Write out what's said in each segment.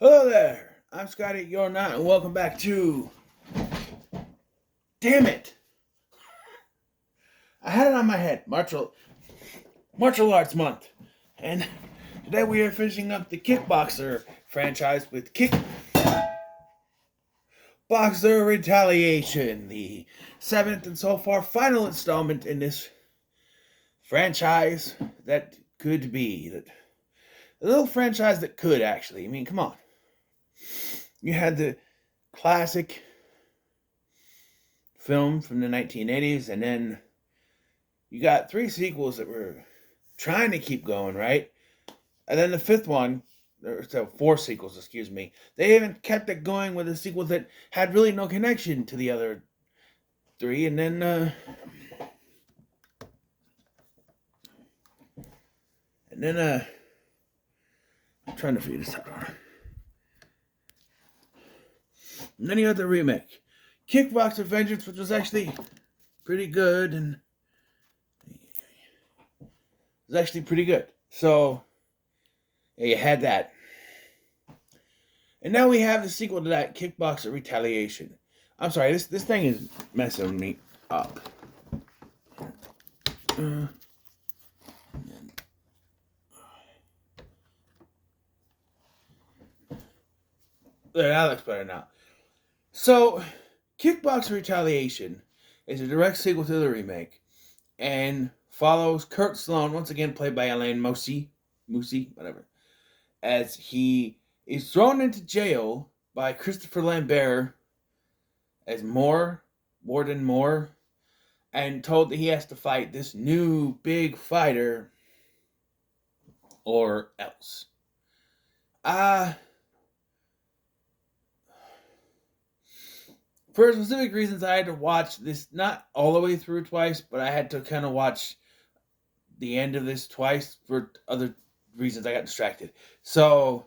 Hello there, I'm Scotty, you're not, and welcome back to... Damn it! I had it on my head, Martial Arts Month. And today we are finishing up the Kickboxer franchise with Kickboxer Retaliation, the seventh and so far final installment in this franchise that could be. A little franchise that could, actually. I mean, come on. You had the classic film from the 1980s, and then you got three sequels that were trying to keep going, right? And then the fifth one, so four sequels, excuse me. They even kept it going with a sequel that had really no connection to the other three, and then I'm trying to figure this out. And then you had the remake, Kickboxer Vengeance, which was actually pretty good, and it was actually pretty good. So yeah, you had that. And now we have the sequel to that, Kickboxer Retaliation. I'm sorry, this thing is messing me up. There, that looks better now. So, Kickboxer Retaliation is a direct sequel to the remake and follows Kurt Sloan, once again played by Alain Moussi, whatever, as he is thrown into jail by Christopher Lambert as Warden Moore, and told that he has to fight this new big fighter or else. For specific reasons, I had to watch this not all the way through twice, but I had to kind of watch the end of this twice for other reasons. I got distracted. So,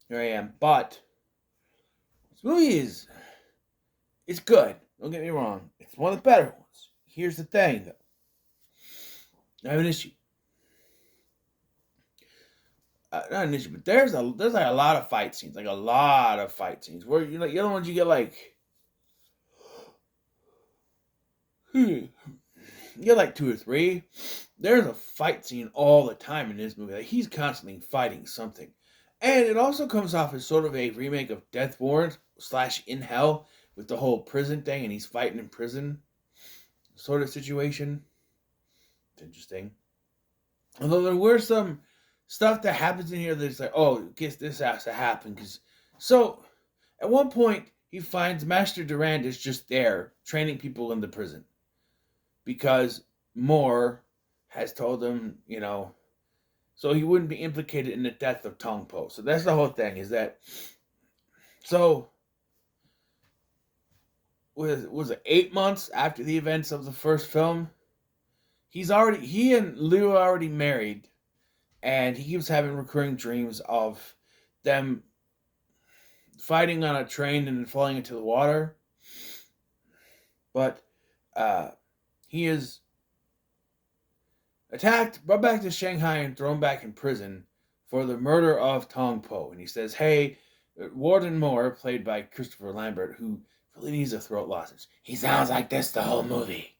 here I am. But, this movie it's good. Don't get me wrong. It's one of the better ones. Here's the thing, though. I have an issue. Not an issue, but there's like a lot of fight scenes. Like a lot of fight scenes. Where, you know, the other ones you get like... You get like two or three. There's a fight scene all the time in this movie. Like, he's constantly fighting something. And it also comes off as sort of a remake of Death Warrant / In Hell, with the whole prison thing, and he's fighting in prison sort of situation. It's interesting. Although there were some stuff that happens in here that's like, oh, I guess this has to happen. So, at one point, he finds Master Durand is just there, training people in the prison. Because Moore has told him, you know, so he wouldn't be implicated in the death of Tong Po. So that's the whole thing, is that, so, was it 8 months after the events of the first film? He and Liu are already married, and he keeps having recurring dreams of them fighting on a train and falling into the water. But, he is attacked, brought back to Shanghai, and thrown back in prison for the murder of Tong Po. And he says, hey, Warden Moore, played by Christopher Lambert, who really needs a throat lozenge. He sounds like this the whole movie.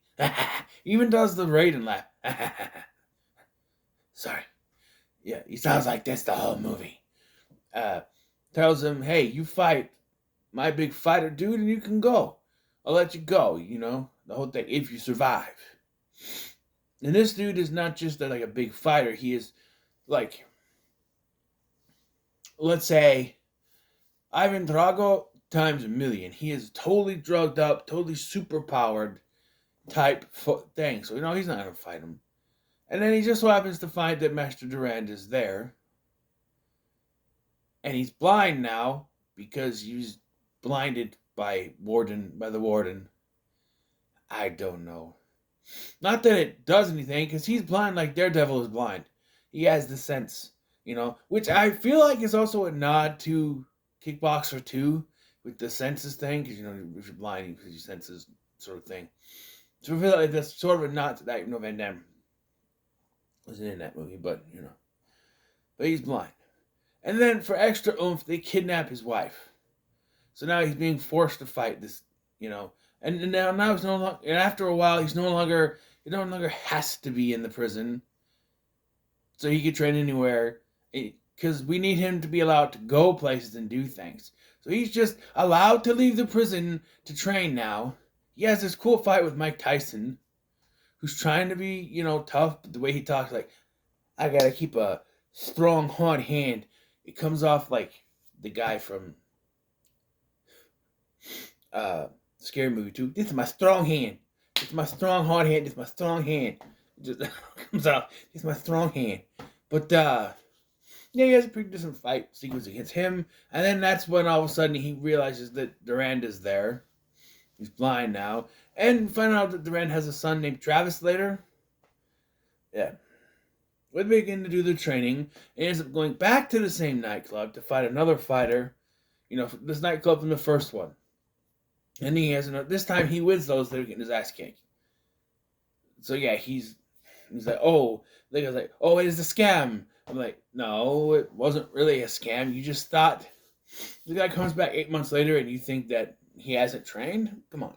Even does the Raiden laugh. Sorry. Yeah, he sounds like this the whole movie. Tells him, hey, you fight my big fighter dude and you can go. I'll let you go, you know, the whole thing, if you survive. And this dude is not just like a big fighter. He is like, let's say, Ivan Drago times a million. He is totally drugged up, totally superpowered type thing. So, you know, he's not going to fight him. And then he just so happens to find that Master Durand is there. And he's blind now because he's blinded by the warden. I don't know. Not that it does anything, because he's blind like Daredevil is blind. He has the sense, you know, which I feel like is also a nod to Kickboxer 2 with the senses thing, because, you know, if you're blind, because your senses sort of thing. So I feel like that's sort of a nod to that, you know, Van Damme wasn't in that movie, but, you know. But he's blind. And then for extra oomph, they kidnap his wife. So now he's being forced to fight this, you know. And now he's no longer. And after a while, he no longer has to be in the prison, so he can train anywhere. Because we need him to be allowed to go places and do things. So he's just allowed to leave the prison to train now. He has this cool fight with Mike Tyson, who's trying to be, tough, but the way he talks, like, I gotta keep a strong, hard hand. It comes off like the guy from Scary Movie 2. This is my strong hand. This is my strong, hard hand. This is my strong hand. It just comes out. This is my strong hand. But, yeah, he has a pretty decent fight sequence against him. And then that's when all of a sudden he realizes that Duranda's there. He's blind now. And find out that Durand has a son named Travis later. Yeah. They begin to do the training. And ends up going back to the same nightclub to fight another fighter. This nightclub from the first one. And he has this time he wins those that are getting his ass kicked. So yeah, he's like, oh, the guy's like, oh, it is a scam. I'm like, no, it wasn't really a scam. You just thought the guy comes back 8 months later and you think that he hasn't trained? Come on.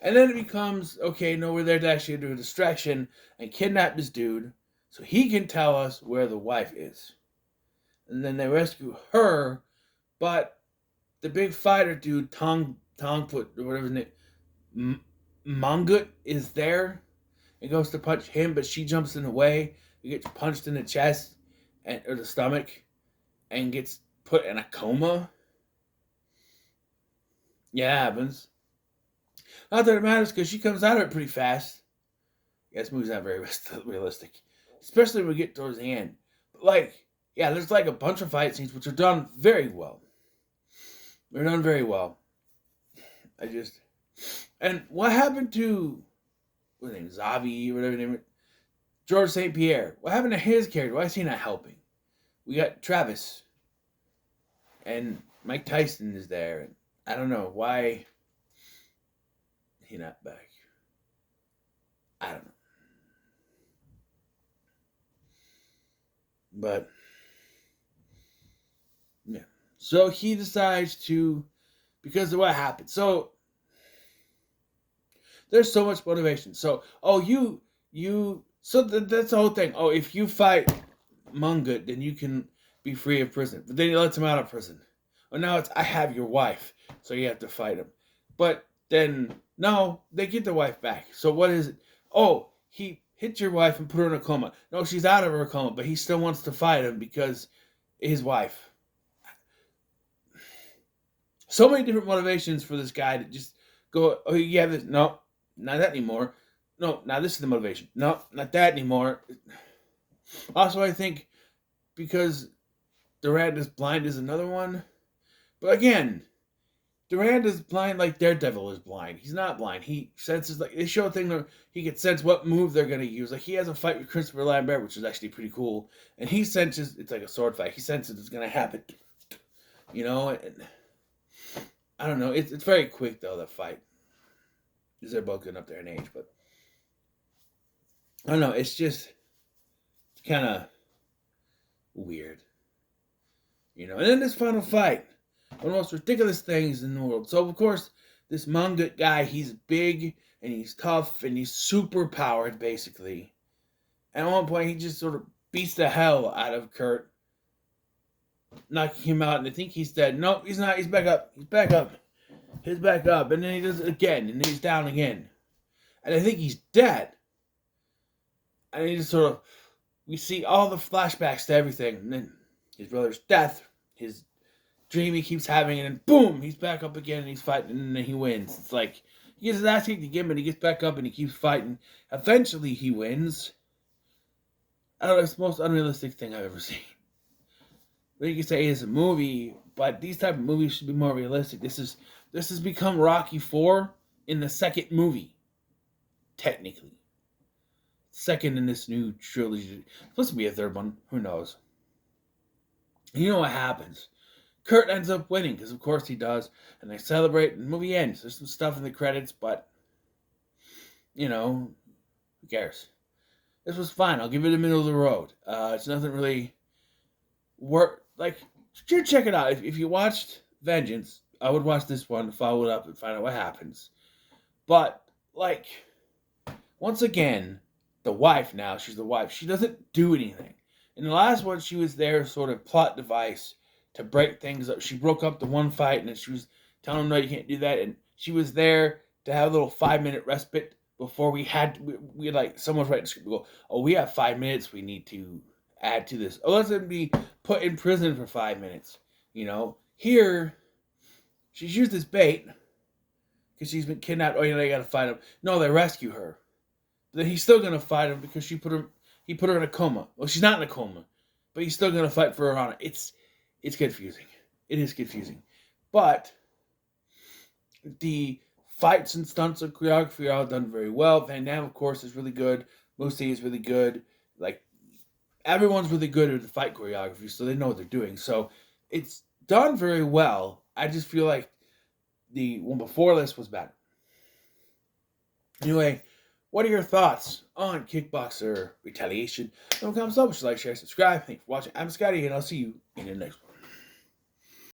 And then it becomes, okay, no, we're there to actually do a distraction and kidnap this dude so he can tell us where the wife is. And then they rescue her, but the big fighter dude, Tong Put, or whatever his name, Mangut, is there. It goes to punch him, but she jumps in the way. He gets punched in the chest or the stomach and gets put in a coma. Yeah, it happens. Not that it matters because she comes out of it pretty fast. Yeah, this movie's not very realistic, especially when we get towards the end. But there's a bunch of fight scenes which are done very well. They're done very well. And what happened to, what's his name, Zavi, or whatever his name is? George St. Pierre. What happened to his character? Why is he not helping? We got Travis. And Mike Tyson is there. And I don't know why he's not back. I don't know. But, yeah. So he decides to, because of what happened. So, there's so much motivation. So, that's the whole thing. Oh, if you fight Mungut, then you can be free of prison. But then he lets him out of prison. Well, now it's, I have your wife, so you have to fight him. But then, no, they get the wife back. So what is it? Oh, he hit your wife and put her in a coma. No, she's out of her coma, but he still wants to fight him because his wife. So many different motivations for this guy to just go, oh, yeah, this, no, not that anymore. No, now this is the motivation. No, not that anymore. Also, I think because Durand is blind is another one. But again, Durand is blind like Daredevil is blind. He's not blind. He senses, they show a thing where he can sense what move they're going to use. He has a fight with Christopher Lambert, which is actually pretty cool. And he senses, it's like a sword fight. He senses it's going to happen. And I don't know. It's very quick, though, the fight. Because they're both getting up there in age, but I don't know. It's just kind of weird. And then this final fight. One of the most ridiculous things in the world. So, of course, this Mungut guy, he's big, and he's tough, and he's super powered, basically. And at one point, he just sort of beats the hell out of Kurt, knocking him out, and I think he's dead. No, he's not. He's back up. He's back up. He's back up, and then he does it again, and he's down again. And I think he's dead. And he just sort of, we see all the flashbacks to everything, and then his brother's death, his dream he keeps having, and then boom, he's back up again, and he's fighting, and then he wins. It's like, he gets his ass kicked again, but he gets back up, and he keeps fighting. Eventually, he wins. I don't know, it's the most unrealistic thing I've ever seen. But you can say it's a movie, but these type of movies should be more realistic. This has become Rocky IV in the second movie, technically. Second in this new trilogy. It's supposed to be a third one. Who knows? You know what happens. Kurt ends up winning, because of course he does. And they celebrate, and the movie ends. There's some stuff in the credits, but, who cares? This was fine. I'll give it a middle of the road. It's nothing really work. Like, sure, check it out. If you watched Vengeance, I would watch this one to follow it up and find out what happens. But, like, once again, the wife now, she's the wife. She doesn't do anything. In the last one, she was there sort of plot device to break things up. She broke up the one fight, and then she was telling him, no, you can't do that. And she was there to have a little 5-minute respite before we had, we like, someone's writing the script. We go, oh, we have 5 minutes we need to add to this. Oh, let's him be put in prison for 5 minutes. You know, here, she's used this bait because she's been kidnapped. Oh, you know, you got to fight him. No, they rescue her. But then he's still going to fight him because he put her in a coma. Well, she's not in a coma, but he's still going to fight for her honor. It's confusing. It is confusing. But the fights and stunts and choreography are all done very well. Van Damme, of course, is really good. Musi is really good. Like, everyone's really good at the fight choreography, so they know what they're doing. So it's done very well. I just feel like the one before this was better. Anyway, what are your thoughts on Kickboxer Retaliation? Don't comment, like, share, subscribe. Thanks for watching. I'm Scotty, and I'll see you in the next one.